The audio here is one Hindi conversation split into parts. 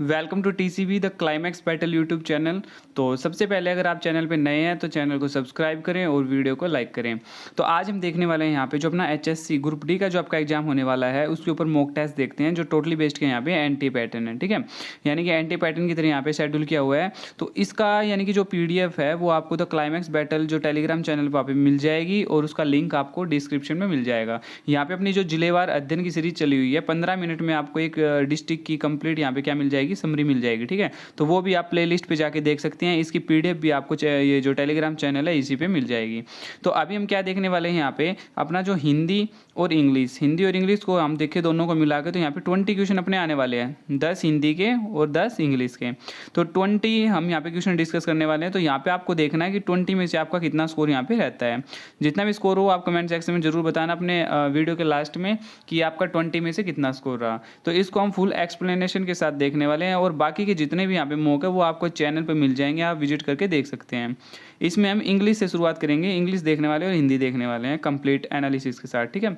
Welcome to TCB the climax battle YouTube channel. तो सबसे पहले अगर आप चैनल पे नए हैं तो चैनल को सब्सक्राइब करें और वीडियो को लाइक करें। तो आज हम देखने वाले हैं यहाँ पे जो अपना एचएससी ग्रुप डी का जो आपका एग्जाम होने वाला है उसके ऊपर मॉक टेस्ट देखते हैं जो टोटली बेस्ड के यहाँ पे एंटी पैटर्न है, ठीक है। यानी कि एंटी पैटर्न की तरह यहाँ पे शेड्यूल किया हुआ है। तो इसका यानी कि जो पीडीएफ है वो आपको द क्लाइमैक्स बैटल जो टेलीग्राम चैनल पर पे मिल जाएगी और उसका लिंक आपको डिस्क्रिप्शन में मिल जाएगा। यहाँ पे अपनी जो जिलेवार अध्ययन की सीरीज चली हुई है 15 मिनट में आपको एक डिस्ट्रिक्ट की कंप्लीट यहाँ पे क्या मिल जाएगी, समरी मिल जाएगी, ठीक है। तो वो भी आप प्लेलिस्ट पे जाके देख सकते हैं। इसकी पीडीएफ भी आपको ये जो टेलीग्राम चैनल है इसी पे मिल जाएगी। तो अभी हम क्या देखने वाले हैं यहाँ पे अपना जो हिंदी और इंग्लिश को हम देखें दोनों को मिला के तो यहाँ पे 20 क्वेश्चन अपने आने वाले हैं, 10 हिंदी के और 10 इंग्लिश के। तो 20 हम यहाँ पे क्वेश्चन डिस्कस करने वाले हैं। तो यहाँ पे आपको देखना है कि 20 में से आपका कितना स्कोर यहाँ पे रहता है। जितना भी स्कोर हो आप कमेंट सेक्शन में जरूर बताना अपने वीडियो के लास्ट में कि आपका 20 में से कितना स्कोर रहा। तो इसको हम फुल एक्सप्लेनेशन के साथ देखने वाले हैं और बाकी के जितने भी यहाँ पे मॉक है वो आपको चैनल पर मिल जाएंगे, आप विजिट करके देख सकते हैं। इसमें हम इंग्लिश से शुरुआत करेंगे, इंग्लिश देखने वाले और हिंदी देखने वाले हैं कंप्लीट एनालिसिस के साथ, ठीक है।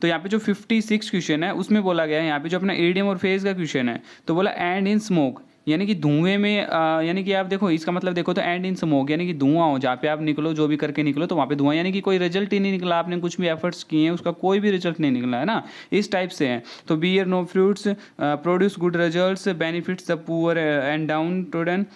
तो यहाँ पे जो 56 क्वेश्चन है उसमें बोला गया है यहाँ पे जो अपना ईडियम और फेज का क्वेश्चन है तो बोला एंड इन स्मोक, यानी कि धुएं में यानी कि आप देखो इसका मतलब देखो तो एंड इन स्मोक यानी कि धुआं हो, जहाँ पे आप निकलो जो भी करके निकलो तो वहाँ पे धुआं, यानी कि कोई रिजल्ट ही नहीं निकला, आपने कुछ भी एफर्ट्स किए हैं उसका कोई भी रिजल्ट नहीं निकला है ना, इस टाइप से है। तो bear no fruits produce good results benefits the poor and downtrodden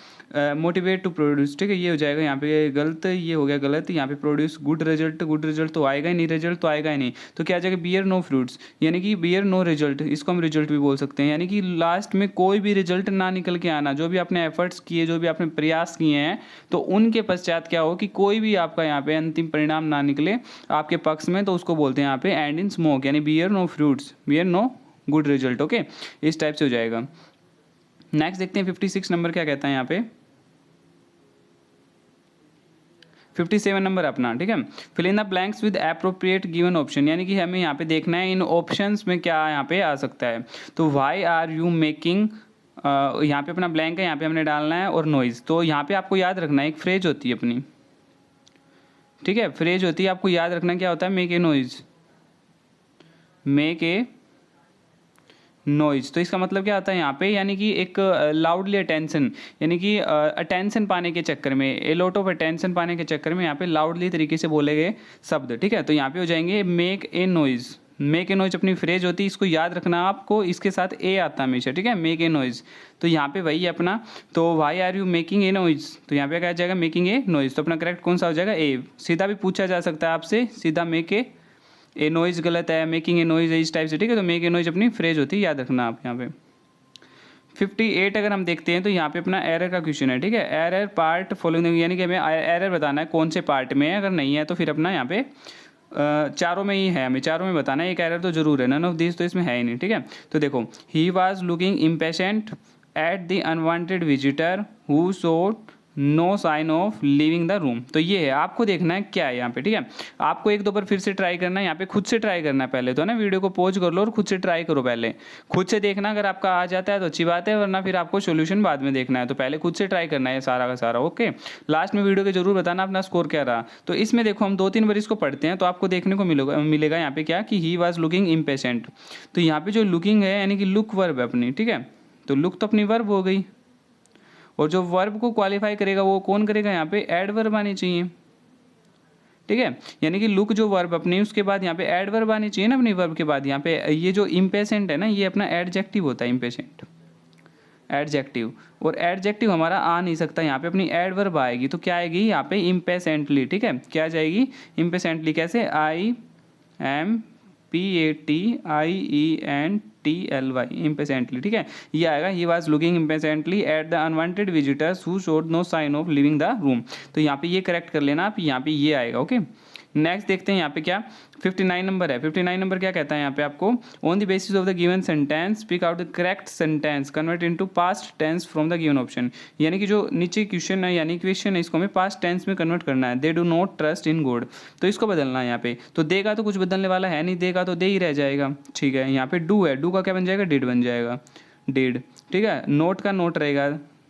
motivate to produce, ठीक है। ये हो जाएगा यहाँ पे गलत, ये हो गया गलत। यहाँ पे प्रोड्यूस गुड रिजल्ट तो आएगा ही नहीं, रिजल्ट तो आएगा ही नहीं। तो क्या आ जाएगा बियर नो फ्रूट्स यानी कि बियर नो रिजल्ट, इसको हम रिजल्ट भी बोल सकते हैं। यानी कि लास्ट में कोई भी रिजल्ट ना निकल के आना, जो भी आपने एफर्ट्स किए जो भी आपने प्रयास किए हैं तो उनके पश्चात क्या हो कि कोई भी आपका यहाँ पे अंतिम परिणाम ना निकले आपके पक्ष में, तो उसको बोलते हैं यहाँ पे एंड इन स्मोक यानी bear no fruits bear no good result, okay. इस टाइप से हो जाएगा। नेक्स्ट देखते हैं 56 नंबर क्या कहता है यहाँ पे। 57 नंबर अपना, ठीक है। Fill in the blanks with appropriate given option, यानी कि हमें यहाँ पे देखना है इन ऑप्शंस में क्या यहाँ पे आ सकता है। तो वाई आर यू मेकिंग, यहाँ पे अपना ब्लैंक है, यहाँ पे हमने डालना है और नॉइज। तो यहाँ पे आपको याद रखना है एक फ्रेज होती है अपनी, ठीक है, फ्रेज होती है, आपको याद रखना क्या होता है, make a noise, make a noise. तो इसका मतलब क्या होता है यहाँ पे, यानी कि एक लाउडली अटेंशन, यानी कि अटेंशन पाने के चक्कर में, ए लॉट ऑफ अटेंशन पाने के चक्कर में यहाँ पे लाउडली तरीके से बोले गए शब्द, ठीक है। तो यहाँ पे हो जाएंगे make a noise, make a noise अपनी फ्रेज होती है, इसको याद रखना आपको, इसके साथ ए आता है हमेशा, ठीक है, मेक ए नॉइज। तो यहाँ पे वही है अपना, तो why are you making a noise, तो यहाँ पे क्या जाएगा मेकिंग ए नॉइज। तो अपना करेक्ट कौन सा हो जाएगा, ए। सीधा भी पूछा जा सकता है आपसे, सीधा मेक ए नॉइज गलत है, मेकिंग ए नॉइज है, इस टाइप से, ठीक है। तो मेक ए नॉइज अपनी फ्रेज होती है, याद रखना आप यहाँ पे। 58 अगर हम देखते हैं तो यहाँ पे अपना एरर का क्वेश्चन है, ठीक है। एरर पार्ट फॉलोइंग, यानी कि हमें एरर बताना है कौन से पार्ट में है, अगर नहीं है तो फिर अपना यहाँ पे चारों में ही है, हमें चारों में बताना है। एक एरर तो जरूर है, नन ऑफ दिस तो इसमें है ही नहीं, ठीक है। तो देखो he was looking impatient at the unwanted visitor who showed no sign of leaving the room. तो ये है, आपको देखना है क्या है यहाँ पे, ठीक है। आपको एक दो बार फिर से ट्राई करना है, यहाँ पे खुद से ट्राई करना है पहले तो ना, वीडियो को पॉज कर लो और खुद से ट्राई करो, पहले खुद से देखना, अगर आपका आ जाता है तो अच्छी बात है, वरना फिर आपको सोल्यूशन बाद में देखना है। तो पहले खुद से ट्राई करना है सारा का सारा, ओके। लास्ट में वीडियो के जरूर बताना अपना स्कोर क्या रहा। तो इसमें देखो हम 2-3 बार इसको पढ़ते हैं तो आपको देखने को मिलेगा यहाँ पे क्या कि ही वॉज लुकिंग इम्पेशेंट। तो यहाँ पे जो लुकिंग है यानी कि लुक वर्ब है अपनी, ठीक है। तो लुक तो अपनी वर्ब हो गई और जो वर्ब को क्वालिफाई करेगा वो कौन करेगा, यहाँ पे एडवर्ब आनी चाहिए, ठीक है। यानी कि लुक जो वर्ब अपनी, उसके बाद यहाँ पे एडवर्ब आनी चाहिए ना अपनी वर्ब के बाद। यहाँ पे ये जो इम्पेशेंट है ना ये अपना एडजेक्टिव होता है, इम्पेशेंट एडजेक्टिव, और एडजेक्टिव हमारा आ नहीं सकता, यहाँ पे अपनी एडवर्ब आएगी। तो क्या आएगी यहाँ पे इम्पेशेंटली, ठीक है। क्या जाएगी इम्पेशेंटली, कैसे, IMPATIENTLY इम्पेशेंटली, ठीक है, ये आएगा। He was looking impatiently at the unwanted visitors who showed no sign of living the room. तो यहाँ पे ये करेक्ट कर लेना आप, यहाँ पे ये आएगा, ओके। नेक्स्ट देखते हैं यहाँ पे क्या 59 नंबर है। 59 नंबर क्या कहता है यहाँ पे आपको, on the basis of the given sentence speak out the correct sentence convert into past tense from the given option. यानी कि जो नीचे क्वेश्चन है यानी क्वेश्चन है इसको हमें पास्ट टेंस में कन्वर्ट करना है। They do not trust in God, तो इसको बदलना है यहाँ पे। तो देगा तो कुछ बदलने वाला है नहीं, देगा तो दे ही रह जाएगा, ठीक है। यहाँ पे डू है, डू का क्या बन जाएगा, डिड बन जाएगा, डिड, ठीक है। नोट का नोट रहेगा,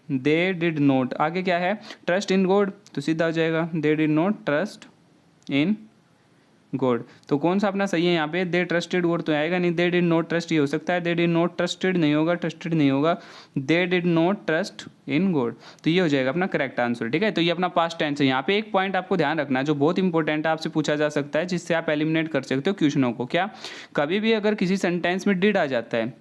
दे डिड नोट। आगे क्या है, ट्रस्ट इन गॉड, तो सीधा हो जाएगा they did not trust in God. तो कौन सा अपना सही है यहाँ पे, दे ट्रस्टेड गॉड तो आएगा नहीं, दे डिड नॉट ट्रस्ट ये हो सकता है, दे डिड नॉट ट्रस्टेड नहीं होगा, ट्रस्टेड नहीं होगा, they did not trust in God. तो ये हो जाएगा अपना करेक्ट आंसर, ठीक है। तो ये अपना पास्ट टेंस है। यहाँ पे एक पॉइंट आपको ध्यान रखना है जो बहुत इंपॉर्टेंट है, आपसे पूछा जा सकता है, जिससे आप एलिमिनेट कर सकते हो क्वेश्चनों को। क्या, कभी भी अगर किसी सेंटेंस में डिड आ जाता है,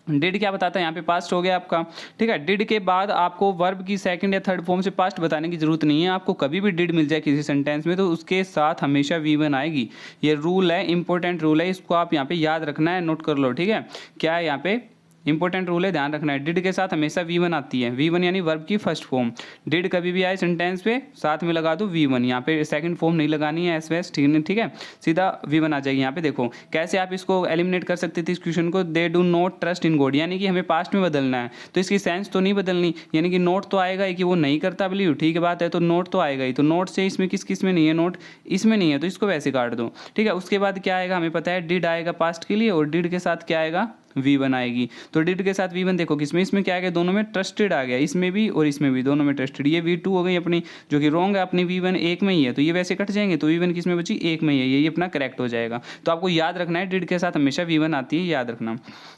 डिड क्या बताता है, यहाँ पे पास्ट हो गया आपका, ठीक है। डिड के बाद आपको वर्ब की सेकंड या थर्ड फॉर्म से पास्ट बताने की जरूरत नहीं है। आपको कभी भी डिड मिल जाए किसी सेंटेंस में तो उसके साथ हमेशा V1 आएगी। ये रूल है, इंपॉर्टेंट रूल है, इसको आप यहाँ पे याद रखना है, नोट कर लो, ठीक है। क्या है यहाँ पे इंपॉर्टेंट रूल है, ध्यान रखना है। डिड के साथ हमेशा V1 आती है, V1 यानी वर्ब की फर्स्ट फॉर्म। डिड कभी भी आए सेंटेंस पे साथ में लगा दो V1, यहाँ पे सेकंड फॉर्म नहीं लगानी है, एस, ठीक है, सीधा V1 आ जाएगी। यहाँ पे देखो कैसे आप इसको एलिमिनेट कर सकते थे इस क्वेश्चन को, they do not trust in God, यानी कि हमें पास्ट में बदलना है तो इसकी सेंस तो नहीं बदलनी, यानी कि नोट तो आएगा ही कि वो नहीं करता बिलीव, ठीक है बात है, तो नोट तो आएगा ही। तो नोट से इसमें किस में नहीं है, नोट इसमें नहीं है, तो इसको वैसे काट दो, ठीक है। उसके बाद क्या आएगा हमें पता है, डिड आएगा पास्ट के लिए, और डिड के साथ क्या आएगा, V1 आएगी। तो डिड के साथ V1 देखो किसमें, इसमें क्या आ गया, दोनों में ट्रस्टेड आ गया, इसमें भी और इसमें भी, दोनों में ट्रस्टेड। ये V2 हो गई अपनी, जो कि रॉन्ग है, अपनी V1 एक में ही है, तो ये वैसे कट जाएंगे, तो V1 किसमें बची, एक में ही है, ये अपना करेक्ट हो जाएगा। तो आपको याद रखना है डिड के साथ हमेशा V1 आती है, याद रखना।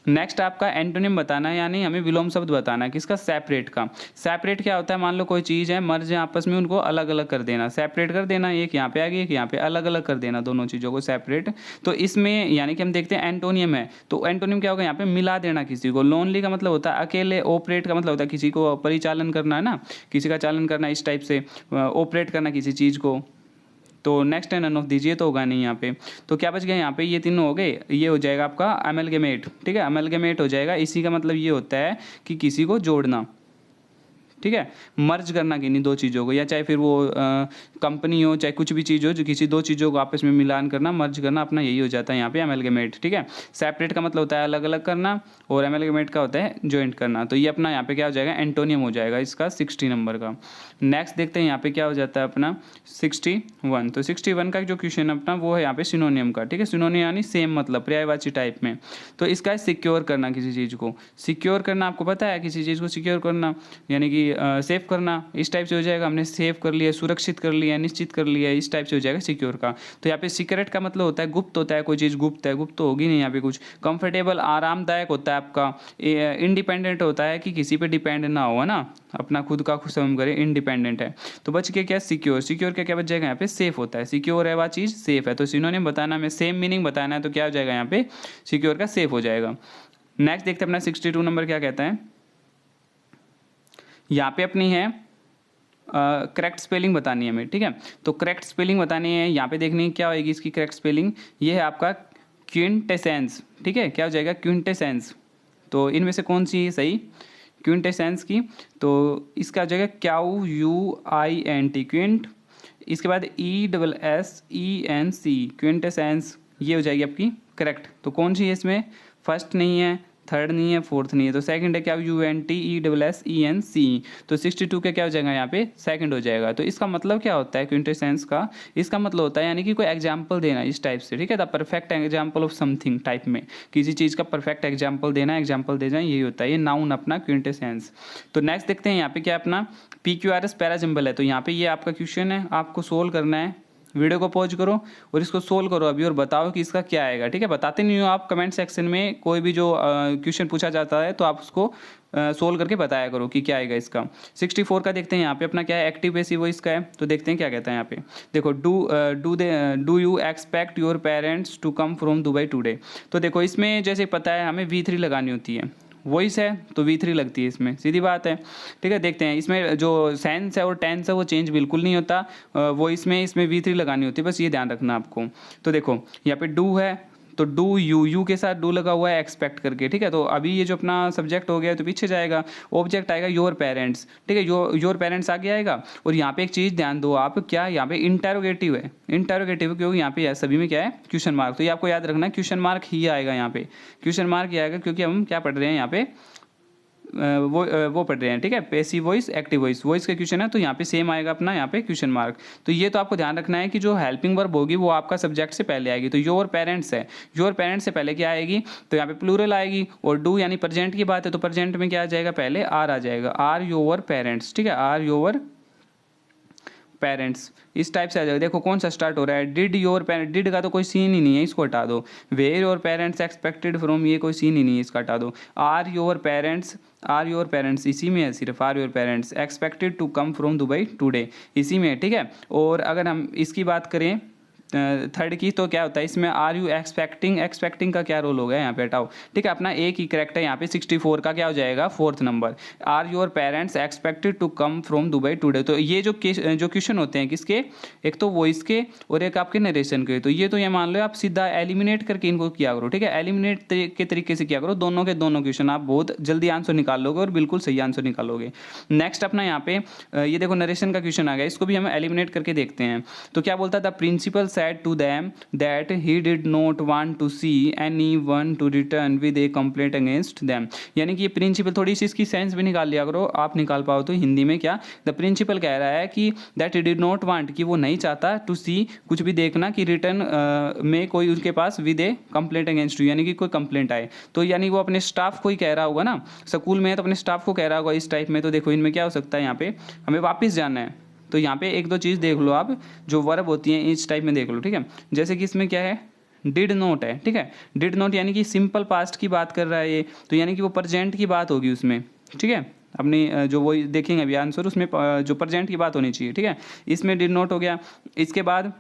नेक्स्ट आपका एंटोनिम बताना है, यानी हमें विलोम शब्द बताना है, किसका, सेपरेट का। सेपरेट क्या होता है, मान लो कोई चीज़ है, मर्ज है आपस में, उनको अलग अलग कर देना, सेपरेट कर देना, एक यहाँ पे आ गई, एक यहाँ पे, अलग अलग कर देना दोनों चीज़ों को, सेपरेट। तो इसमें यानी कि हम देखते हैं एंटोनियम है, तो एंटोनियम क्या होगा, यहाँ पे मिला देना किसी को। लोनली का मतलब होता है अकेले, ऑपरेट का मतलब होता है किसी को परिचालन करना है ना, किसी का चालन करना, इस टाइप से ऑपरेट करना किसी चीज़ को। तो नेक्स्ट है नन ऑफ दीजिए, तो होगा नहीं यहाँ पे। तो क्या बच गया यहाँ पे, ये तीनों हो गए, ये हो जाएगा आपका अमेलगेमेट, ठीक है, अमेलगेमेट हो जाएगा। इसी का मतलब ये होता है कि किसी को जोड़ना, ठीक है, मर्ज करना किन्हीं दो चीज़ों को, या चाहे फिर वो कंपनी हो, चाहे कुछ भी चीज़ हो, जो किसी दो चीज़ों को आपस में मिलान करना, मर्ज करना, अपना यही हो जाता है यहाँ पे अमेलगेमेट, ठीक है। सेपरेट का मतलब होता है अलग अलग करना, और अमेलगेमेट का होता है जॉइंट करना। तो ये अपना यहाँ पे क्या हो जाएगा, एंटोनियम हो जाएगा इसका 60 नंबर का। नेक्स्ट देखते हैं यहाँ पे क्या हो जाता है अपना 61। तो 61 का जो क्वेश्चन अपना वो है यहाँ पे सिनोनियम का, ठीक है। सिनोनियम यानी सेम मतलब, पर्यायवाची टाइप में। तो इसका है सिक्योर करना, किसी चीज़ को सिक्योर करना, आपको पता है किसी चीज़ को सिक्योर करना यानी कि सेव करना, इस टाइप से हो जाएगा। हमने सेव कर लिया, सुरक्षित कर लिया, निश्चित कर लिया, इस टाइप से हो जाएगा सिक्योर का। तो यहाँ पे सीक्रेट का मतलब होता है गुप्त होता है, कोई चीज़ गुप्त है, गुप्त तो होगी नहीं यहाँ पे कुछ। कंफर्टेबल आरामदायक होता है आपका। इंडिपेंडेंट होता है कि किसी पे डिपेंड ना हो, है ना, अपना खुद का खुद स्वयं करे, इंडिपेंडेंट है। तो बच के क्या, सिक्योर। सिक्योर का क्या बच जाएगा यहाँ पे, सेफ होता है। सिक्योर है वह चीज़, सेफ है। तो सिनोनिम बताना हमें, सेम मीनिंग बताना है, तो क्या हो जाएगा यहाँ पे, सिक्योर का सेफ हो जाएगा। नेक्स्ट देखते हैं अपना 62 नंबर क्या कहता है। यहाँ पे अपनी है करेक्ट स्पेलिंग बतानी है हमें, ठीक है। तो करेक्ट स्पेलिंग बतानी है, यहाँ पे देखनी है क्या होगी इसकी करेक्ट स्पेलिंग। ये है आपका क्विंटेसेंस, ठीक है, क्या हो जाएगा, क्विंटेसेंस। तो इनमें से कौन सी है सही, क्विंटेसेंस की। तो इसका हो जाएगा QUINT, क्विंट, इसके बाद ESSENC, क्विंटेसेंस, ये हो जाएगी आपकी करेक्ट। तो कौन सी है इसमें, फर्स्ट नहीं है, थर्ड नहीं है, फोर्थ नहीं है, तो सेकंड है क्या, UNTESSENC। तो 62 का क्या हो जाएगा यहाँ पे, सेकंड हो जाएगा। तो इसका मतलब क्या होता है क्विंटेसेंस का, इसका मतलब होता है यानी कि कोई एग्जाम्पल देना इस टाइप से, ठीक है, the perfect example of something type में, किसी चीज़ का परफेक्ट एग्जाम्पल देना, एग्जाम्पल दे जाए, यही होता है, ये नाउन अपना क्विंटेसेंस। तो नेक्स्ट देखते हैं यहाँ पे क्या अपना PQRS पैरासिम्बल है। तो यहाँ पे ये आपका क्वेश्चन है, आपको सोल्व करना है। वीडियो को पॉज करो और इसको सोल्व करो अभी, और बताओ कि इसका क्या आएगा, ठीक है। बताते नहीं हो आप, कमेंट सेक्शन में कोई भी जो क्वेश्चन पूछा जाता है तो आप उसको सोल्व करके बताया करो कि क्या आएगा इसका। 64 का देखते हैं यहाँ पे अपना क्या है, एक्टिव पैसिव वॉइस का है। तो देखते हैं क्या कहता है यहाँ पे, देखो do you expect your parents to come from Dubai today. तो देखो इसमें जैसे पता है हमें V3 लगानी होती है, वॉइस है तो V3 लगती है इसमें, सीधी बात है, ठीक है। देखते हैं इसमें जो सेंस है और टेंस है वो चेंज बिल्कुल नहीं होता, वॉइस में इसमें V3 लगानी होती है, बस ये ध्यान रखना आपको। तो देखो यहाँ पे डू है, तो डू यू के साथ डू लगा हुआ है एक्सपेक्ट करके, ठीक है। तो अभी ये जो अपना सब्जेक्ट हो गया तो पीछे जाएगा, ऑब्जेक्ट आएगा योर पेरेंट्स, ठीक है, योर पेरेंट्स आगे आएगा। और यहाँ पे एक चीज़ ध्यान दो आप, क्या यहाँ पे इंटेरोगेटिव है, इंटेरोगेटिव क्योंकि यहाँ पे सभी में क्या है, क्वेश्चन मार्क। तो ये आपको याद रखना है, क्वेश्चन मार्क ही आएगा यहाँ पे, क्वेश्चन मार्क ही आएगा, क्योंकि हम क्या पढ़ रहे हैं यहाँ पे, वो पढ़ रहे हैं, ठीक है, passive voice active voice, voice का क्वेश्चन है, तो यहाँ पे सेम आएगा अपना यहाँ पे क्वेश्चन मार्क। तो ये तो आपको ध्यान रखना है कि जो हेल्पिंग वर्ब होगी वो आपका सब्जेक्ट से पहले आएगी। तो योर पेरेंट्स है, योर पेरेंट्स से पहले क्या आएगी, तो यहाँ पे प्लूरल आएगी। और डू यानी प्रेजेंट की बात है, तो प्रेजेंट में क्या आ जाएगा, पहले आर आ जाएगा, आर योर पेरेंट्स, ठीक है, आर योर पेरेंट्स, इस टाइप से आ जाएगा। देखो कौन सा स्टार्ट हो रहा है, डिड योर पेरेंट्स, डिड का तो कोई सीन ही नहीं है, इसको हटा दो। Where your parents expected from, ये कोई सीन ही नहीं है, इसका हटा दो। आर योर पेरेंट्स इसी में है, सिर्फ are your parents expected to come from Dubai today, इसी में है, ठीक है। और अगर हम इसकी बात करें थर्ड की, तो क्या होता है इसमें, आर यू एक्सपेक्टिंग का क्या रोल होगा यहाँ पे, हटाओ, ठीक है। अपना एक ही करेक्ट है यहाँ पे, 64 का क्या हो जाएगा, fourth number. Are your parents expected to come from Dubai today, तो ये जो क्वेश्चन होते हैं किसके, एक तो वॉइस के और एक आपके नरेशन के, तो ये तो ये मान लो आप सीधा एलिमिनेट करके इनको किया करो, ठीक है। एलिमिनेट के तरीके से किया करो, दोनों के दोनों क्वेश्चन आप बहुत जल्दी आंसर निकाल लोगे और बिल्कुल सही आंसर निकालोगे। नेक्स्ट अपना यहाँ पे ये देखो नरेशन का क्वेश्चन आ गया, इसको भी हम एलिमिनेट करके देखते हैं। तो क्या बोलता था, principal said to them that he did not want to see anyone to return with a complaint against them, यानी कि ये प्रिंसिपल, थोड़ी सी इसकी सेंस भी निकाल लिया करो, आप निकाल पाओ तो हिंदी में क्या, द प्रिंसिपल कह रहा है कि that he did not want, कि वो नहीं चाहता, टू सी कुछ भी देखना, कि रिटर्न में कोई उनके पास with a complaint against you, यानी कि कोई कंप्लेंट आए, तो यानी वो अपने स्टाफ को ही कह रहा होगा ना, स्कूल में है तो अपने स्टाफ को कह रहा होगा इस टाइप में। तो देखो इनमें क्या हो सकता है, यहाँ पे हमें वापस जाना है, तो यहाँ पे एक दो चीज़ देख लो आप, जो वर्ब होती हैं इस टाइप में देख लो, ठीक है। जैसे कि इसमें क्या है, डिड नोट है, ठीक है। डिड नोट यानी कि सिंपल पास्ट की बात कर रहा है ये, तो यानी कि वो प्रेजेंट की बात होगी उसमें, ठीक है। अपनी जो वो देखेंगे अभी आंसर, उसमें जो प्रेजेंट की बात होनी चाहिए, ठीक है। इसमें डिड नोट हो गया। इसके बाद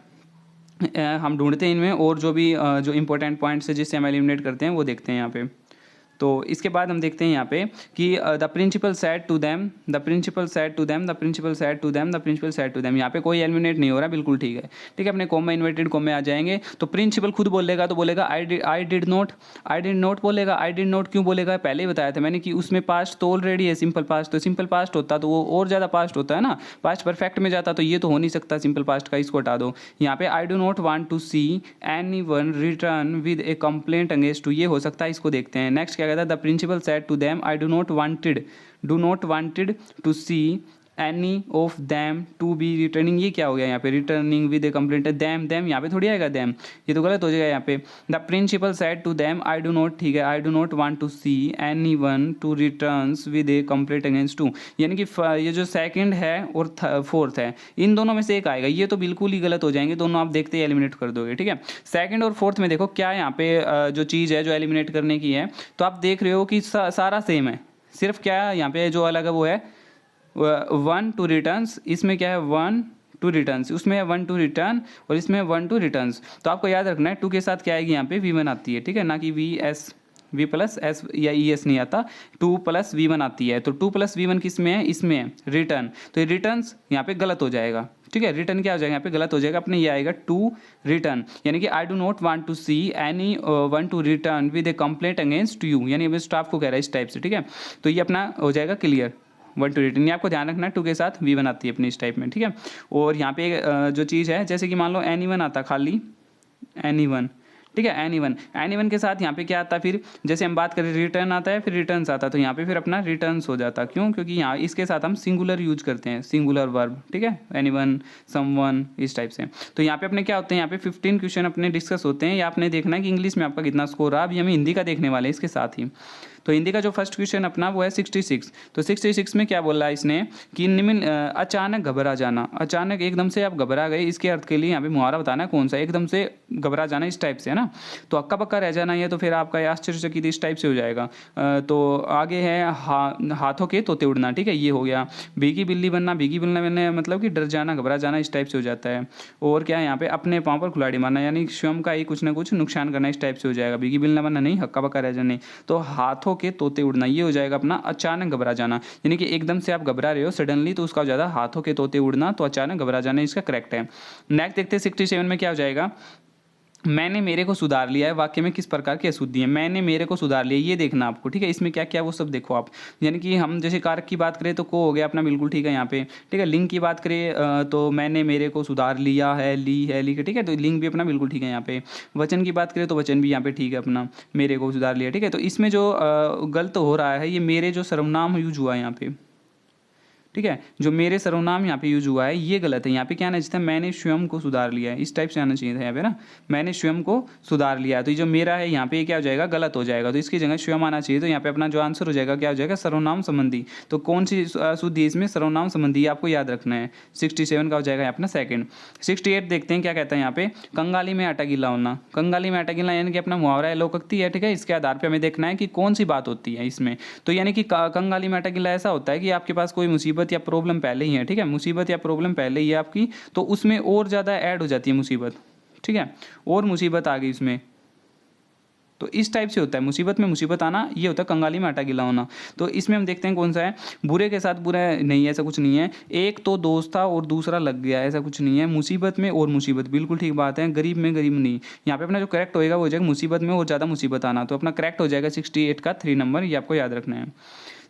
हम ढूंढते हैं इनमें और जो भी जो इंपॉर्टेंट पॉइंट्स है जिससे हम एलिमिनेट करते हैं वो देखते हैं यहाँ पे। तो इसके बाद हम देखते हैं यहाँ पे कि the principal said to them, the principal said to them, the principal said to them, the principal said to them, यहाँ पे कोई एलिमिनेट नहीं हो रहा, बिल्कुल ठीक है, ठीक है। अपने कॉमा इन्वर्टेड कॉमे आ जाएंगे, तो प्रिंसिपल खुद बोलेगा तो बोलेगा आई डिड नोट बोलेगा। आई डिड नोट क्यों बोलेगा, पहले ही बताया था मैंने कि उसमें पास्ट तो ऑलरेडी है, सिंपल पास्ट, तो सिंपल पास्ट होता तो वो और ज़्यादा पास्ट होता है ना, पास्ट परफेक्ट में जाता, तो ये तो हो नहीं सकता सिंपल पास्ट का, इसको हटा दो। यहाँ पे I do not want to see anyone return with a complaint against to, ये हो सकता है, इसको देखते हैं। नेक्स्ट क्या कहता है, the principal said to them I do not wanted to see any of them to be returning, ये क्या हो गया यहाँ पे, returning with a complaint, them यहाँ पे थोड़ी आएगा देम, ये तो गलत हो जाएगा यहाँ पे। The principal said to them I do not, ठीक है, I do not want to see anyone to returns with a complaint against to, यानी कि ये जो सेकंड है और फोर्थ है, इन दोनों में से एक आएगा, ये तो बिल्कुल ही गलत हो जाएंगे दोनों, आप देखते ही एलिमिनेट कर दोगे, ठीक है। सेकंड और फोर्थ में देखो क्या यहाँ पे जो चीज़ है जो एलिमिनेट करने की है, तो आप देख रहे हो कि सारा सेम है, सिर्फ क्या यहाँ पे जो अलग है वो है 1 टू रिटर्न्स, इसमें क्या है 1 टू रिटर्न्स, उसमें है 1 टू रिटर्न और इसमें 1 टू रिटर्न्स। तो आपको याद रखना है 2 के साथ क्या आएगी यहाँ पे V1 आती है, ठीक है, ना कि V प्लस एस या ES नहीं आता, 2 प्लस V1 आती है। तो 2 प्लस V1 किस में है, इसमें है रिटर्न, तो ये रिटर्न्स यहाँ पे गलत हो जाएगा, ठीक है। रिटर्न क्या हो जाएगा यहाँ पे, गलत हो जाएगा, अपने ये आएगा टू रिटर्न, यानी कि I do not want to see any one to return with a complaint against you, यानी अपने स्टाफ को कह रहा है इस टाइप से, ठीक है। तो ये अपना हो जाएगा क्लियर, 1 टू रिटर्न, ये आपको ध्यान रखना है, 2 के साथ V1 आती है अपनी इस टाइप में, ठीक है। और यहाँ पे जो चीज़ है, जैसे कि मान लो एनीवन आता, खाली एनीवन, ठीक है, एनीवन के साथ यहाँ पे क्या आता, फिर जैसे हम बात करें रिटर्न आता है, फिर रिटर्न्स आता, तो यहाँ पे फिर अपना रिटर्न्स हो जाता, क्यों, क्योंकि यहाँ इसके साथ हम सिंगुलर यूज करते हैं, सिंगुलर वर्ब, ठीक है, एनीवन, समवन, इस टाइप से। तो यहाँ पे अपने क्या होते हैं, यहाँ पे 15 क्वेश्चन अपने डिस्कस होते हैं, या आपने देखना है कि इंग्लिश में आपका कितना स्कोर रहा, अभी हम हिंदी का देखने वाले हैं इसके साथ ही। तो हिंदी का जो फर्स्ट क्वेश्चन अपना वो है 66, तो 66 में क्या बोला है इसने कि निम्न अचानक घबरा जाना, अचानक एकदम से आप घबरा गए, इसके अर्थ के लिए यहाँ पे मुहावरा बताना है कौन सा, एकदम से घबरा जाना इस टाइप से, है ना। तो अक्का पक्का रह जाना है, तो फिर आपका आश्चर्यचकित इस टाइप से हो जाएगा। तो आगे है हाथों के तोते उड़ना, ठीक है, ये हो गया। भीगी बिल्ली बनना, भीगी बिल्ली बनना मतलब कि डर जाना, घबरा जाना, इस टाइप से हो जाता है। और क्या है यहाँ पे, अपने पाँव पर कुल्हाड़ी मारना, यानी स्वयं का ही कुछ ना कुछ नुकसान करना, इस टाइप से हो जाएगा। भीगी बिल्ली बनना नहीं, हक्का पक्का रह जाना नहीं, तो हाथों के तोते उड़ना, ये हो जाएगा अपना अचानक घबरा जाना, यानी कि एकदम से आप घबरा रहे हो सडनली, तो उसका ज़्यादा हाथों के तोते उड़ना, तो अचानक घबरा जाना इसका करेक्ट है। नेक्स्ट देखते हैं 67 में क्या हो जाएगा, मैंने मेरे को सुधार लिया है, वाक्य में किस प्रकार की अशुद्धि है, मैंने मेरे को सुधार लिया, ये देखना आपको, ठीक है। इसमें क्या क्या वो सब देखो आप, यानी कि हम जैसे कारक की बात करें तो को हो गया अपना, बिल्कुल ठीक है यहाँ पे, ठीक है। लिंग की बात करें तो मैंने मेरे को सुधार लिया है, ली के, ठीक है, तो लिंग भी अपना बिल्कुल ठीक है यहाँ पे। वचन की बात करें तो वचन भी यहाँ पे ठीक है अपना, मेरे को सुधार लिया, ठीक है। तो इसमें जो गलत हो रहा है, ये मेरे जो सर्वनाम यूज हुआ है यहाँ पे, ठीक है, जो मेरे सर्वनाम यहाँ पे यूज हुआ है ये गलत है, यहाँ पे क्या आना चाहिए था, मैंने स्वयं को सुधार लिया है, इस टाइप से आना चाहिए था यहाँ पे ना, मैंने स्वयं को सुधार लिया। तो ये जो मेरा है यहाँ पे क्या हो जाएगा, गलत हो जाएगा, तो इसकी जगह स्वयं आना चाहिए। तो यहाँ पे अपना जो आंसर हो जाएगा क्या हो जाएगा, सर्वनाम संबंधी। तो कौन सी शुद्धि है इसमें, सर्वनाम संबंधी, आपको याद रखना है। 67 का हो जाएगा अपना सेकंड। 68 देखते हैं क्या कहता है यहाँ पे, कंगाली में आटा गीला होना। कंगाली में आटा गीला यानी कि अपना मुहावरा है, लोकोक्ति है, ठीक है। इसके आधार पे हमें देखना है कि कौन सी बात होती है इसमें। तो यानी कि कंगाली में आटा गीला ऐसा होता है कि आपके पास कोई मुसीबत या प्रॉब्लम पहले ही है, ठीक है, मुसीबत या प्रॉब्लम पहले ही है आपकी, तो उसमें और ज़्यादा ऐड हो जाती है मुसीबत, ठीक है, और मुसीबत आ गई उसमें। तो इस टाइप से होता है, मुसीबत में मुसीबत आना, ये होता है कंगाली में आटा गीला होना। तो इसमें हम देखते हैं कौन सा है, बुरे के साथ बुरा नहीं, ऐसा कुछ नहीं है। एक तो दोस्त था और दूसरा लग गया, ऐसा कुछ नहीं है। मुसीबत में और मुसीबत, बिल्कुल ठीक बात है। गरीब में गरीब नहीं, यहाँ पे अपना जो करेक्ट होएगा वो हो जाएगा मुसीबत में और ज़्यादा मुसीबत आना। तो अपना करेक्ट हो जाएगा 68 का 3 नंबर, ये आपको याद रखना है।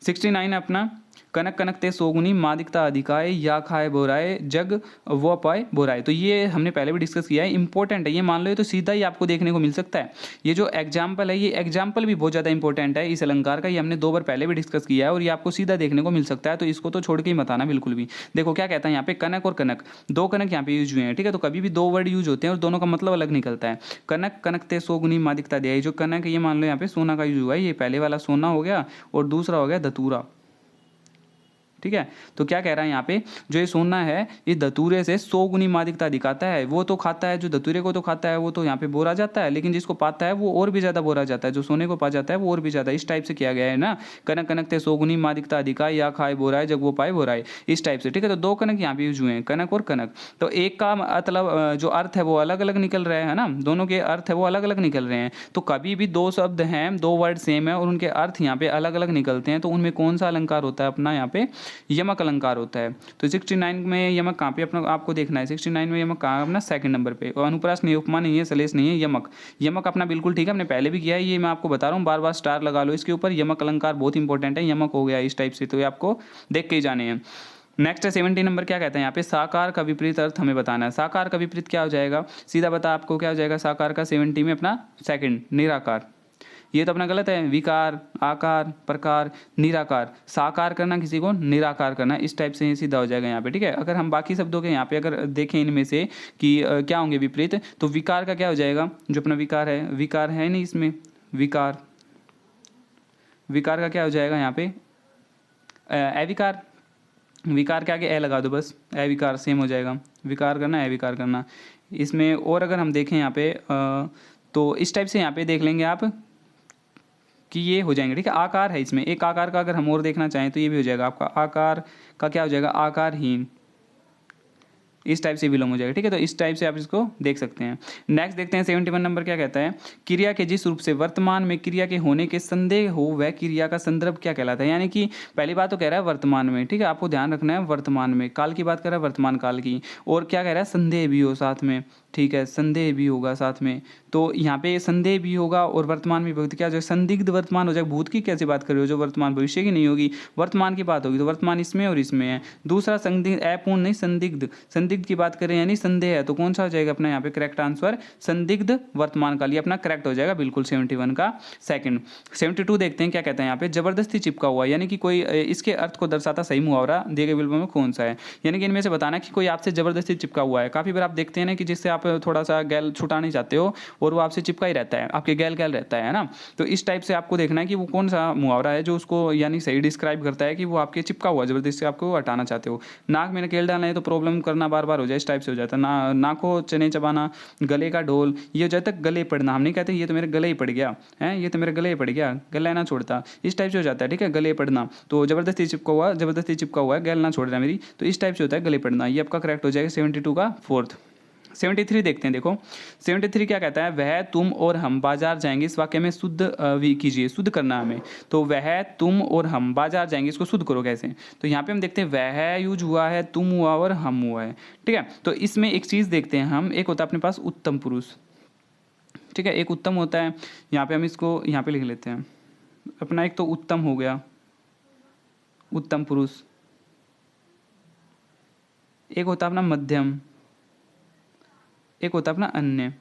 69 अपना, कनक कनक ते सोगुनी मादिकता अधिकाय, या खाए बोराए जग वो पाए बोराए। तो ये हमने पहले भी डिस्कस किया है, इंपॉर्टेंट है ये, मान लो ये तो सीधा ही आपको देखने को मिल सकता है। ये जो एग्जाम्पल है, ये एग्जाम्पल भी बहुत ज़्यादा इंपॉर्टेंट है इस अलंकार का, ये हमने 2 बार पहले भी डिस्कस किया है और ये आपको सीधा देखने को मिल सकता है। तो इसको तो छोड़ के ही मत आना बिल्कुल भी। देखो क्या कहता है यहाँ पे, कनक और कनक, 2 कनक यहाँ पे यूज हुए हैं, ठीक है। तो कभी भी 2 वर्ड यूज होते हैं और दोनों का मतलब अलग निकलता है। कनक कनक ते सोगुनी मादिकता दिया, जो कनक है ये मान लो यहाँ पे सोना का यूज हुआ है, ये पहले वाला सोना हो गया और दूसरा हो गया धतूरा, ठीक है। तो क्या कह रहा है यहाँ पे, जो ये सोना है ये धतूरे से 100 गुनी मादिकता दिखाता है। वो तो खाता है, जो धतूरे को तो खाता है वो तो यहाँ पे बोरा जाता है, लेकिन जिसको पाता है वो और भी ज्यादा बोरा जाता है, जो सोने को पा जाता है वो और भी ज्यादा। इस टाइप से किया गया है ना, कनक कनक थे 100 गुनी मादिकता अधिका, या खाए बोराए जब वो पाए बोराए, इस टाइप से, ठीक है। तो 2 कनक यहाँ पे यूज हुए हैं, कनक और कनक। तो एक का मतलब जो अर्थ है वो अलग अलग निकल रहा है ना, दोनों के अर्थ है वो अलग अलग निकल रहे हैं। तो कभी भी 2 शब्द हैं, 2 वर्ड सेम है और उनके अर्थ यहाँ पे अलग अलग निकलते हैं, तो उनमें कौन सा अलंकार होता है अपना, यहाँ पे यमक अलंकार होता है। तो 69 में यमक कहाँ पे अपना आपको देखना है, 69 में यमक कहाँ अपना सेकंड नंबर पे। और अनुप्रास नहीं, उपमा नहीं है, सलेस नहीं है, यमक। यमक अपना बिल्कुल ठीक है, हमने पहले भी किया है, ये मैं आपको बता रहा हूँ, बार बार स्टार लगा लो इसके ऊपर। यमक अलंकार बहुत इंपॉर्टेंट है, यमक हो गया इस टाइप से, तो ये आपको देख के ही जाने हैं। नेक्स्ट है 70 नंबर, क्या कहता है यहाँ पे, साकार का विपरीत अर्थ हमें बताना है। साकार का विपरीत क्या हो जाएगा, सीधा बता आपको क्या हो जाएगा साकार का 70 में अपना सेकंड, निराकार। ये तो अपना गलत है, विकार, आकार, प्रकार, निराकार। साकार करना किसी को, निराकार करना, इस टाइप से सीधा हो जाएगा यहाँ पे, ठीक है। अगर हम बाकी शब्दों के यहाँ पे अगर देखें इनमें से कि क्या होंगे विपरीत, तो विकार का क्या हो जाएगा, जो अपना विकार है, विकार है नहीं इसमें, विकार, विकार का क्या हो जाएगा यहाँ पे, अविकार। विकार के आगे ए लगा दो बस, अविकार सेम हो जाएगा, विकार करना अविकार करना इसमें। और अगर हम देखें यहाँ पे तो इस टाइप से यहाँ पे देख लेंगे आप कि ये हो जाएंगे, ठीक है। आकार है इसमें, एक आकार का अगर हम और देखना चाहें तो ये भी हो जाएगा आपका, आकार का क्या हो जाएगा, आकारहीन, इस टाइप से बिलोंग हो जाएगा, ठीक है। तो इस टाइप से आप इसको देख सकते हैं। नेक्स्ट देखते हैं 71 नंबर, क्या कहता है, क्रिया के जिस रूप से वर्तमान में क्रिया के होने के संदेह हो वह क्रिया का संदर्भ क्या कहलाता है। यानी कि पहली बात तो कह रहा है वर्तमान में, ठीक है, आपको ध्यान रखना है वर्तमान में, काल की बात कर रहा है वर्तमान काल की, और क्या कह रहा है संदेह भी हो साथ में, ठीक है, संदेह भी होगा साथ में। तो यहाँ पे संदेह भी होगा और वर्तमान में भूत क्या जो संदिग्ध वर्तमान हो जाएगा। भूत की कैसे बात कर रहे हो, जो वर्तमान भविष्य की नहीं होगी, वर्तमान की बात होगी, तो वर्तमान इसमें और इसमें है। दूसरा संदिग्ध, अपूर्ण नहीं संदिग्ध, संदिग्ध की बात करें यानी संदेह है, तो कौन सा हो जाएगा अपना यहाँ पे करेक्ट आंसर, संदिग्ध वर्तमान काल, ये अपना करेक्ट हो जाएगा बिल्कुल 71 का सेकंड। 72 देखते हैं क्या कहता है यहाँ पे, जबरदस्ती चिपका हुआ, यानी कि कोई इसके अर्थ को दर्शाता सही मुहावरा दिए गए विकल्प में कौन सा है। यानी कि इनमें से बताना कि कोई आपसे जबरदस्ती चिपका हुआ है। काफी बार आप देखते हैं ना कि जिससे आप थोड़ा सा गैल छुटा नहीं चाहते हो और वो आपसे चिपका ही रहता है, आपके गैल गैल रहता है ना। तो इस टाइप से आपको देखना है कि वो कौन सा मुहावरा है जो उसको यानी सही डिस्क्राइब करता है कि वो आपके चिपका हुआ जबरदस्ती से आपको हटाना चाहते हो। नाक में नकेल डालना है तो प्रॉब्लम करना बार बार हो जाए, इस टाइप से हो जाता है। नाकों चने चबाना, गले का ढोल, ये हो जाता है गले पड़ना। हम नहीं कहते ये तो मेरे गले ही पड़ गया है, ये तो मेरे गले ही पड़ गया, गला ना छोड़ता, इस टाइप से हो जाता है, ठीक है, गले पड़ना। तो जबरदस्ती चिपका हुआ है, गैल ना छोड़ रहा है मेरी, तो इस टाइप से होता है गले पड़ना। ये आपका करेक्ट हो जाएगा 72 का फोर्थ। 73 देखते हैं, देखो 73 क्या कहता है, वह तुम और हम बाजार जाएंगे। इस वाक्य में शुद्ध कीजिए, शुद्ध करना हमें। तो वह तुम और हम बाजार जाएंगे, इसको शुद्ध करो कैसे। तो यहाँ पे हम देखते हैं वह यूज हुआ है, तुम हुआ और हम हुआ है, ठीक है। तो इसमें एक चीज देखते हैं हम, एक होता है अपने पास उत्तम पुरुष, ठीक है, एक उत्तम होता है। यहाँ पे हम इसको यहाँ पे लिख लेते हैं अपना, एक तो उत्तम हो गया, उत्तम पुरुष। एक होता है अपना मध्यम, एक होता है अपना अन्य,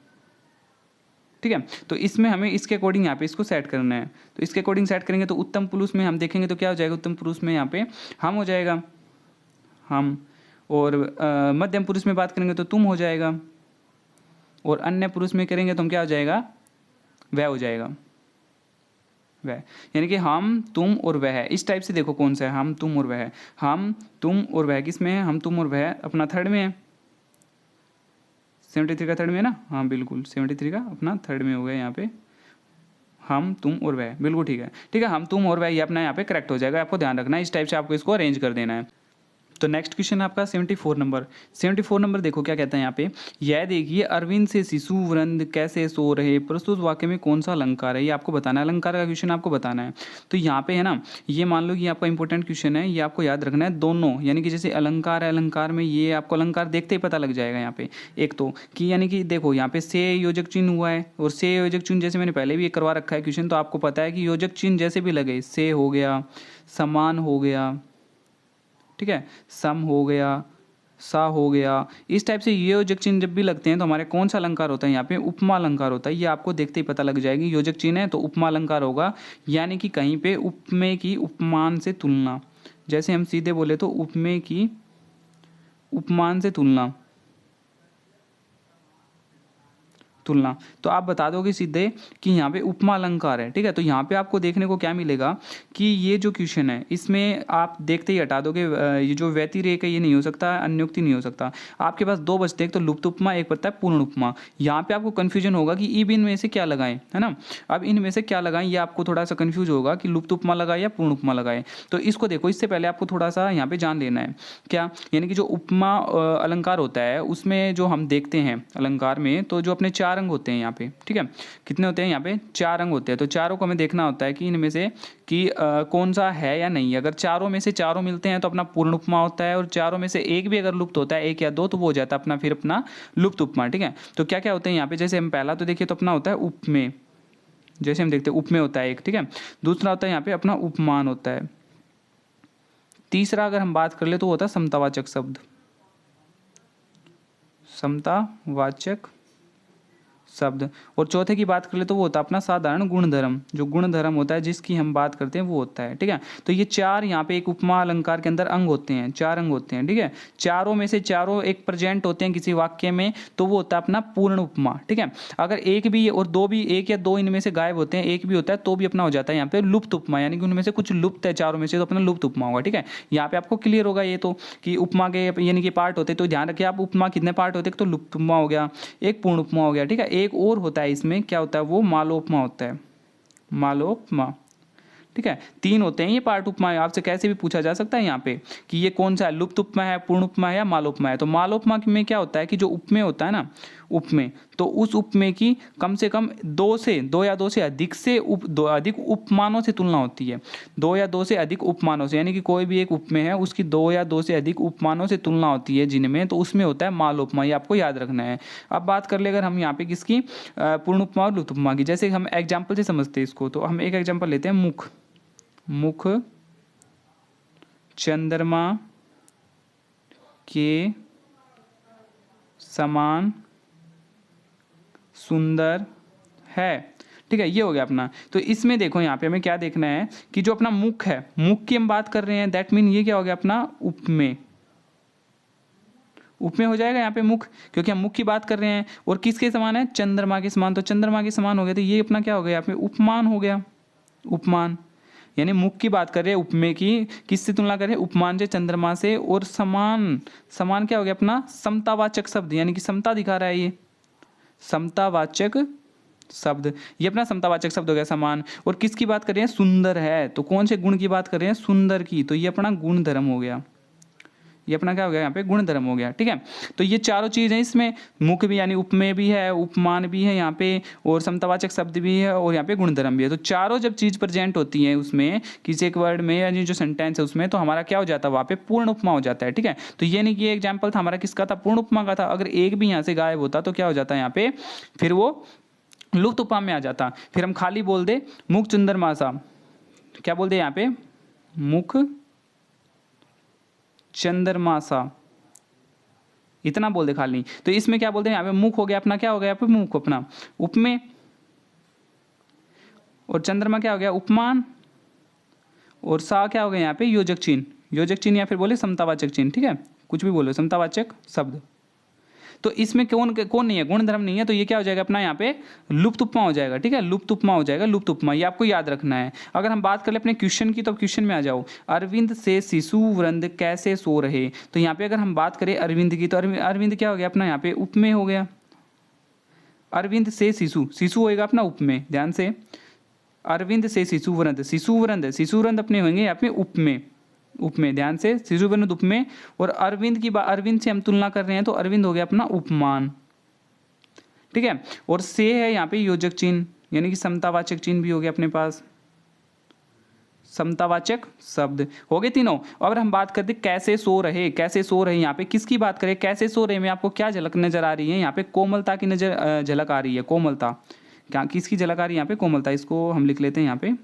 ठीक है। तो इसमें हमें इसके अकॉर्डिंग यहाँ पे इसको सेट करना है। तो इसके अकॉर्डिंग सेट करेंगे तो उत्तम पुरुष में हम देखेंगे तो क्या हो जाएगा, उत्तम पुरुष में यहाँ पे हम हो जाएगा, हम, और मध्यम पुरुष में बात करेंगे तो तुम हो जाएगा, और अन्य पुरुष में करेंगे तो हम क्या हो जाएगा, वह हो जाएगा, वह। यानी कि हम, तुम और वह। इस टाइप से देखो कौन सा है, हम, तुम और वह। हम, तुम और वह किस में है, हम, तुम और वह अपना थर्ड में है, 73 का थर्ड में है ना, हाँ बिल्कुल 73 का अपना थर्ड में हो गया यहाँ पे, हम, तुम और वह, बिल्कुल ठीक है, ठीक है, हम, तुम और वह, ये अपना यहाँ पे करेक्ट हो जाएगा, आपको ध्यान रखना है, इस टाइप से आपको इसको अरेंज कर देना है। तो नेक्स्ट क्वेश्चन आपका 74 नंबर। 74 नंबर देखो क्या कहता है यहाँ पे, यह देखिए अरविंद से शिशु वृंद कैसे सो रहे, प्रस्तुत वाक्य में कौन सा अलंकार है, ये आपको बताना है, अलंकार का क्वेश्चन आपको बताना है। तो यहाँ पे है ना, ये मान लो कि आपका इंपॉर्टेंट क्वेश्चन है, ये आपको याद रखना है दोनों, यानी कि जैसे अलंकार है, अलंकार में ये आपको अलंकार देखते ही पता लग जाएगा यहाँ पे। एक तो कि यानी कि देखो यहाँ पे से योजक चिन्ह हुआ है, और से योजक चिन्ह जैसे मैंने पहले भी करवा रखा है क्वेश्चन, तो आपको पता है कि योजक चिन्ह जैसे भी लगे, से हो गया, समान हो गया, ठीक है, सम हो गया, सा हो गया, इस टाइप से ये योजक चिन्ह जब भी लगते हैं तो हमारे कौन सा अलंकार होता है, यहाँ पे उपमा अलंकार होता है। ये आपको देखते ही पता लग जाएगी, योजक चिन्ह है तो उपमा अलंकार होगा, यानी कि कहीं पे उपमे की उपमान से तुलना, जैसे हम सीधे बोले तो उपमे की उपमान से तुलना, तो आप बता दोगे सीधे कि यहाँ पे उपमा अलंकार है, ठीक है। तो यहाँ पे आपको देखने को क्या मिलेगा कि ये जो क्वेश्चन है इसमें आप देखते ही हटा दोगे, ये जो व्यतिरेक है ये नहीं हो सकता, अन्योक्ति नहीं हो सकता। आपके पास दो बचते हैं, एक तो लुप्त उपमा, एक पड़ता है पूर्ण उपमा। यहाँ पे आपको कंफ्यूजन होगा कि अब इनमें से क्या लगाएं, है ना। अब इनमें से क्या लगाएं, ये आपको थोड़ा सा कंफ्यूज होगा कि लुप्त उपमा लगाए या पूर्ण उपमा लगाए। तो इसको देखो, इससे पहले आपको थोड़ा सा यहाँ पे जान लेना है क्या, यानी कि जो उपमा अलंकार होता है उसमें जो हम देखते हैं अलंकार में, तो जो अपने चार अंग होते हैं यहाँ पे, ठीक है, कितने होते हैं यहाँ पे, चार अंग होते हैं। तो चारों को हमें देखना होता है कि इनमें से कि कौन सा है या नहीं। अगर चारों में से चारों मिलते हैं तो अपना पूर्ण उपमा होता है, और चारों में से एक भी अगर लुप्त होता है, एक या दो, तो वो हो जाता है अपना फिर अपना लुप्त उपमा, ठीक है। तो क्या क्या होते हैं यहाँ पे, जैसे हम पहला तो देखिए तो अपना होता है उपमेय, जैसे हम देखते हैं उपमेय होता है एक, ठीक है। दूसरा होता है यहाँ पे अपना उपमान होता है। तीसरा अगर हम बात कर ले तो होता है समतावाचक शब्द, समतावाचक शब्द। और चौथे की बात कर ले तो वो होता है अपना साधारण गुणधर्म, जो गुणधर्म होता है जिसकी हम बात करते हैं वो होता है, ठीक है। तो ये चार यहाँ पे एक उपमा अलंकार के अंदर अंग होते हैं, चार अंग होते हैं, ठीक है। चारों में से चारों एक प्रेजेंट होते हैं किसी वाक्य में, तो वो होता है अपना पूर्ण उपमा, ठीक है। अगर एक भी और दो भी, एक या दो इनमें से गायब होते हैं, एक भी होता है तो भी अपना हो जाता है यहाँ पे लुप्त उपमा, यानी कि उनमें से कुछ लुप्त है चारों में से, तो अपना लुप्त उपमा होगा, ठीक है। यहाँ पे आपको क्लियर होगा ये तो कि उपमा के यानी कि पार्ट होते, तो ध्यान रखिए आप, उपमा कितने पार्ट होते हैं, तो लुप्त उपमा हो गया, एक पूर्ण उपमा हो गया, ठीक है। एक और होता है इसमें, क्या होता है, वो मालोपमा होता है, मालोपमा, ठीक है। तीन होते हैं ये पार्ट उपमा, आपसे कैसे भी पूछा जा सकता है यहाँ पे कि ये कौन सा है, लुप्त उपमा है, पूर्ण उपमा है या मालोपमा है। तो मालोपमा में क्या होता है कि जो उपमेय होता है ना, उपमेय, तो उस उपमेय की कम से कम दो या दो से अधिक से अधिक उपमानों से तुलना होती है, दो या दो से अधिक उपमानों से, यानी कि कोई भी एक उपमेय है उसकी दो या दो से अधिक उपमानों से तुलना होती है जिनमें, तो उसमें होता है मालोपमा, ये आपको याद रखना है। अब बात कर ले अगर हम यहाँ पे किसकी, पूर्ण उपमा और लुप्त उपमा की, जैसे हम एग्जाम्पल से समझते हैं इसको, तो हम एक एग्जाम्पल लेते हैं, मुख, मुख चंद्रमा के समान सुंदर है, ठीक है, ये हो गया अपना। तो इसमें देखो यहाँ पे हमें क्या देखना है कि जो अपना मुख है, मुख की हम बात कर रहे हैं, दैट मीन ये क्या हो गया अपना उपमेय, उपमेय हो जाएगा यहाँ पे मुख, क्योंकि हम मुख की बात कर रहे हैं, और किसके समान है, चंद्रमा के समान, तो चंद्रमा के समान हो गया, तो ये अपना क्या हो गया यहाँ पे उपमान हो गया, उपमान, यानी मुख की बात कर रहे हैं, उपमेय की किससे तुलना करें, उपमान से, चंद्रमा से, और समान, समान क्या हो गया अपना समतावाचक शब्द, यानी कि समता दिखा रहा है ये समतावाचक शब्द, ये अपना समतावाचक शब्द हो गया समान। और किसकी बात कर रहे हैं, सुंदर है, तो कौन से गुण की बात कर रहे हैं, सुंदर की, तो ये अपना गुण धर्म हो गया, ये अपना क्या हो गया यहाँ पे गुण धर्म हो गया, ठीक है। तो ये चारों चीज़ हैं इसमें, मुख भी यानी उपमेय भी है, उपमान भी है यहाँ पे, और समतावाचक शब्द भी है, और यहाँ पे गुण धर्म भी है। तो चारों जब चीज़ प्रेजेंट होती है उसमें किसी एक वर्ड में, यानी जो सेंटेंस है उसमें, तो हमारा क्या हो जाता है वहाँ पे पूर्ण उपमा हो जाता है, ठीक है। तो ये नहीं कि एग्जाम्पल था हमारा किसका था, पूर्ण उपमा का था, अगर एक भी यहाँ से गायब होता तो क्या हो जाता है यहाँ पे, फिर वो लुप्त उपमा में आ जाता। फिर हम खाली बोल दे मुख चंद्रमासा, क्या बोल दे यहाँ पे, मुख चंद्रमासा, इतना बोल दे खाली। तो इसमें क्या बोलते हैं यहाँ पे, मुख हो गया अपना, क्या हो गया यहाँ पे, मुख अपना उपमेय, और चंद्रमा क्या हो गया उपमान, और सा क्या हो गया यहाँ पे योजक चिन्ह, योजक चिन्ह या फिर बोले समतावाचक चिन्ह, ठीक है, कुछ भी बोलो, समतावाचक शब्द। तो इसमें कौन कौन नहीं है, गुणधर्म नहीं है, तो ये क्या हो जाएगा अपना यहाँ पे लुप्त उपमा हो जाएगा, ठीक है, लुप्त उपमा हो जाएगा, लुप्त उपमा, ये आपको याद रखना है। अगर हम बात कर ले अपने क्वेश्चन की, तो क्वेश्चन में आ जाओ, अरविंद से शिशु वृंद कैसे सो रहे। तो यहाँ पे अगर हम बात करें अरविंद की, तो अरविंद क्या हो गया अपना यहाँ पे उपमेय हो गया। अरविंद से शिशु, शिशु होएगा अपना उपमेय, ध्यान से, अरविंद से शिशु वृंद, शिशु वृंद, शिशु वृंद अपने होंगे यहाँ पे उपमेय, उपमेय, ध्यान से, शिशु वृंद उपमेय। और अरविंद की बात, अरविंद से हम तुलना कर रहे हैं, तो अरविंद हो गया अपना उपमान, ठीक है। और से है यहाँ पे योजक चिन्ह, यानी कि समतावाचक चिन्ह भी हो गया अपने पास, समतावाचक शब्द हो गए तीनों। अगर हम बात करते कैसे सो रहे, कैसे सो रहे, यहाँ पे किसकी बात करें, कैसे सो रहे में आपको क्या झलक नजर आ रही है, यहाँ पे कोमलता की नजर झलक आ रही है, कोमलता, क्या किसकी झलक आ रही है यहाँ पे, कोमलता, इसको हम लिख लेते हैं यहाँ पे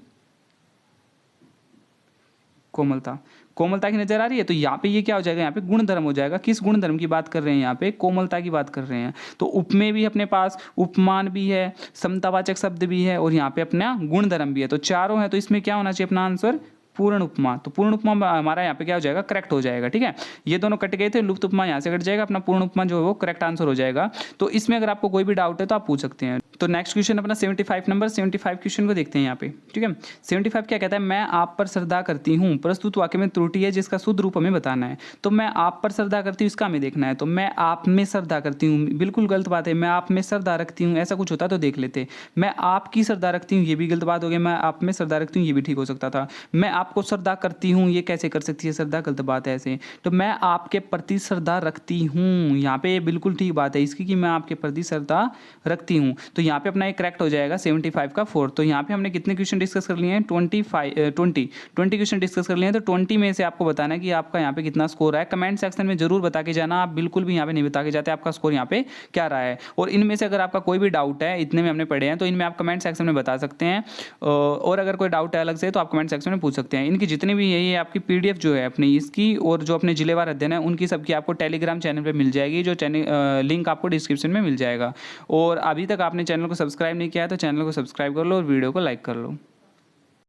कोमलता, कोमलता की नजर आ रही है। तो यहाँ पे ये क्या हो जाएगा, यहाँ पे गुणधर्म हो जाएगा, किस गुणधर्म की बात कर रहे हैं, यहाँ पे कोमलता की बात कर रहे हैं। तो उपमेय भी अपने पास, उपमान भी है, समतावाचक शब्द भी है, और यहाँ पे अपना गुणधर्म भी है, तो चारों है। तो इसमें क्या होना चाहिए अपना आंसर, पूर्ण उपमा। तो पूर्ण उपमा हमारा यहाँ पे क्या हो जाएगा, करेक्ट हो जाएगा, ठीक है। ये दोनों कट गए थे, लुप्त उपमा यहाँ से कट जाएगा, अपना पूर्ण उपमा जो है वो करेक्ट आंसर हो जाएगा। तो इसमें अगर आपको कोई भी डाउट है तो आप पूछ सकते हैं। तो नेक्स्ट क्वेश्चन अपना 75 नंबर, 75 क्वेश्चन को देखते हैं यहाँ पे, ठीक है। 75 क्या कहता है, मैं आप पर श्रद्धा करती हूँ, प्रस्तुत वाक्य में त्रुटि है जिसका शुद्ध रूप हमें बताना है। तो मैं आप पर श्रद्धा करती हूँ, इसका हमें देखना है। तो मैं आप में श्रद्धा करती हूँ, बिल्कुल गलत बात है, मैं आप में श्रद्धा रखती हूँ, ऐसा कुछ होता तो देख लेते। मैं आपकी श्रद्धा रखती हूँ, ये भी गलत बात हो गई, मैं आप में श्रद्धा रखती हूँ, ये भी ठीक हो सकता था। मैं आपको श्रद्धा करती हूँ, ये कैसे कर सकती है श्रद्धा, गलत बात है ऐसे। तो मैं आपके प्रति श्रद्धा रखती हूँ, यहाँ पे बिल्कुल ठीक बात है इसकी कि मैं आपके प्रति श्रद्धा रखती हूँ। तो यहाँ पे अपना एक करेक्ट हो जाएगा 75 का 4। तो यहाँ पे हमने कितने क्वेश्चन डिस्कस कर लिए हैं, 20 क्वेश्चन डिस्कस कर लिए हैं। तो 20 में से आपको बताना है कि आपका यहाँ पे कितना स्कोर है। कमेंट सेक्शन में जरूर बता के जाना, आप बिल्कुल भी यहाँ पे नहीं बता के जाते आपका स्कोर यहाँ पे क्या रहा है। और इनमें से अगर आपका कोई भी डाउट है, इतने में हमने पढ़े हैं, तो इनमें आप कमेंट सेक्शन में बता सकते हैं। और अगर कोई डाउट है अलग से तो आप कमेंट सेक्शन में पूछ सकते हैं। इनकी जितनी भी यही है आपकी PDF जो है अपनी इसकी, और जो अपने जिलेवार अध्ययन है उनकी सबकी आपको टेलीग्राम चैनल पे मिल जाएगी, जो लिंक आपको डिस्क्रिप्शन में मिल जाएगा। और अभी तक आपने चैनल को सब्सक्राइब नहीं किया है तो चैनल को सब्सक्राइब कर लो और वीडियो को लाइक कर लो।